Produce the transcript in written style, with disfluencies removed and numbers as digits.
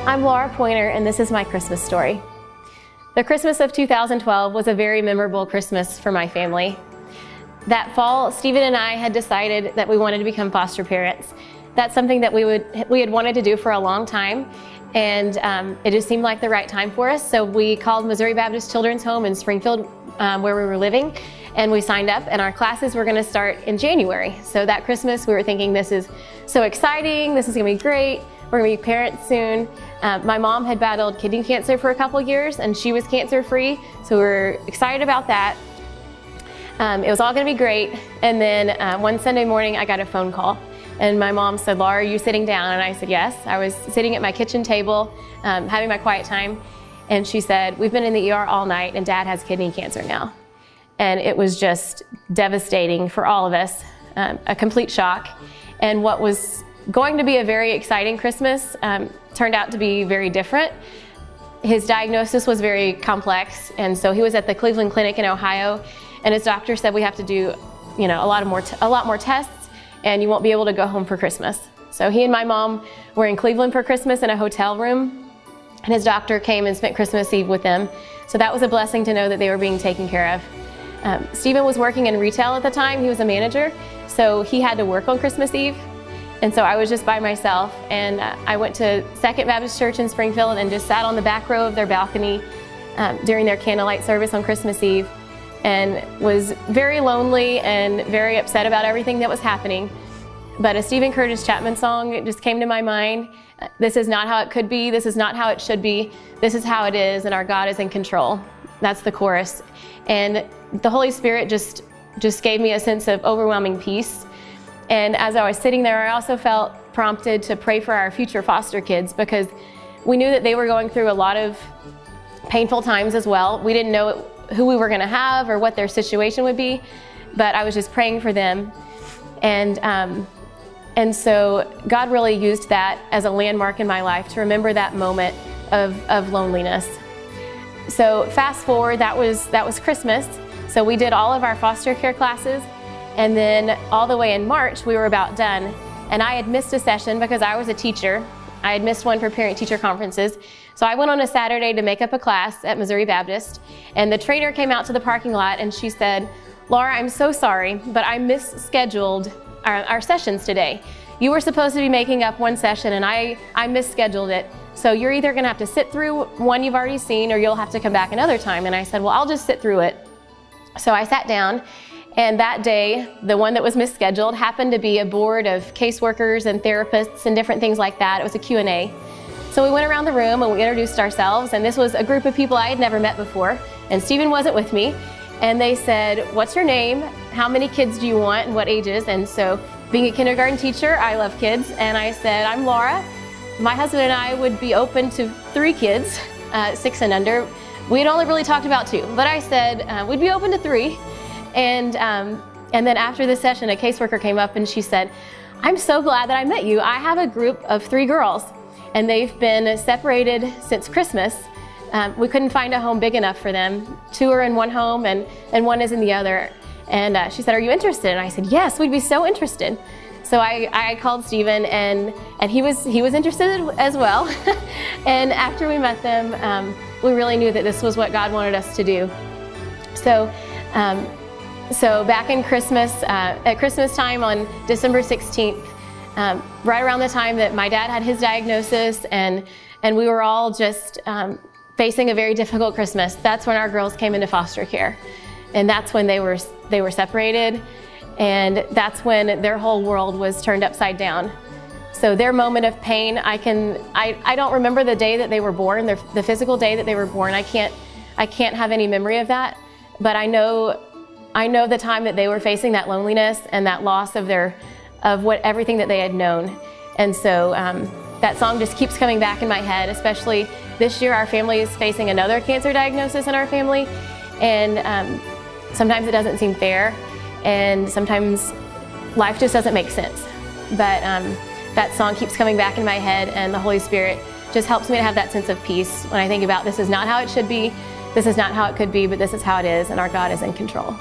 I'm Laura Pointer, and this is my Christmas story. The Christmas of 2012 was a very memorable Christmas for my family. That fall, Stephen and I had decided that we wanted to become foster parents. That's something that we had wanted to do for a long time, and it just seemed like the right time for us. So we called Missouri Baptist Children's Home in Springfield, where we were living, and we signed up, and our classes were going to start in January. So that Christmas, we were thinking, this is so exciting, this is going to be great. We're going to be parents soon. My mom had battled kidney cancer for a couple years, and she was cancer-free, so we were excited about that. It was all going to be great, and then one Sunday morning I got a phone call, and my mom said, "Laura, are you sitting down?" And I said, "Yes." I was sitting at my kitchen table, having my quiet time, and she said, "We've been in the ER all night, and Dad has kidney cancer now." And it was just devastating for all of us, a complete shock. And what was going to be a very exciting Christmas turned out to be very different. His diagnosis was very complex, and so he was at the Cleveland Clinic in Ohio, and his doctor said, "We have to do, a lot more tests, and you won't be able to go home for Christmas." So he and my mom were in Cleveland for Christmas in a hotel room, and his doctor came and spent Christmas Eve with them. So that was a blessing to know that they were being taken care of. Stephen was working in retail at the time. He was a manager, so he had to work on Christmas Eve. And so I was just by myself, and I went to Second Baptist Church in Springfield and just sat on the back row of their balcony during their candlelight service on Christmas Eve, and was very lonely and very upset about everything that was happening. But a Stephen Curtis Chapman song just came to my mind. "This is not how it could be, this is not how it should be, this is how it is, and our God is in control." That's the chorus. And the Holy Spirit just gave me a sense of overwhelming peace. And as I was sitting there, I also felt prompted to pray for our future foster kids, because we knew that they were going through a lot of painful times as well. We didn't know who we were going to have or what their situation would be, but I was just praying for them. And so God really used that as a landmark in my life to remember that moment of loneliness. So fast forward, that was Christmas. So we did all of our foster care classes. And then all the way in March, we were about done. And I had missed a session because I was a teacher. I had missed one for parent-teacher conferences. So I went on a Saturday to make up a class at Missouri Baptist. And the trainer came out to the parking lot and she said, "Laura, I'm so sorry, but I misscheduled our sessions today. You were supposed to be making up one session and I misscheduled it. So you're either gonna have to sit through one you've already seen or you'll have to come back another time." And I said, "Well, I'll just sit through it." So I sat down. And that day, the one that was misscheduled happened to be a board of caseworkers and therapists and different things like that. It was a Q&A. So we went around the room and we introduced ourselves, and this was a group of people I had never met before, and Stephen wasn't with me. And they said, "What's your name? How many kids do you want and what ages?" And so being a kindergarten teacher, I love kids, and I said, "I'm Laura. My husband and I would be open to 3 kids, 6 and under." We had only really talked about 2, but I said we'd be open to 3. And then after the session, a caseworker came up and she said, "I'm so glad that I met you. I have a group of 3 girls, and they've been separated since Christmas. We couldn't find a home big enough for them. 2 are in one home and 1 is in the other." And she said, "Are you interested?" And I said, "Yes, we'd be so interested." So I called Stephen, and he was interested as well. And after we met them, we really knew that this was what God wanted us to do. So back in Christmas, at Christmas time on December 16th, right around the time that my dad had his diagnosis, and we were all just facing a very difficult Christmas, that's when our girls came into foster care. And that's when they were separated, and that's when their whole world was turned upside down. So their moment of pain, I don't remember the day that they were born, the physical day that they were born. I can't have any memory of that, but I know the time that they were facing that loneliness and that loss of everything that they had known. And so that song just keeps coming back in my head, especially this year. Our family is facing another cancer diagnosis in our family, and sometimes it doesn't seem fair. and sometimes life just doesn't make sense. But that song keeps coming back in my head, and the Holy Spirit just helps me to have that sense of peace when I think about this is not how it should be, this is not how it could be, but this is how it is, and our God is in control.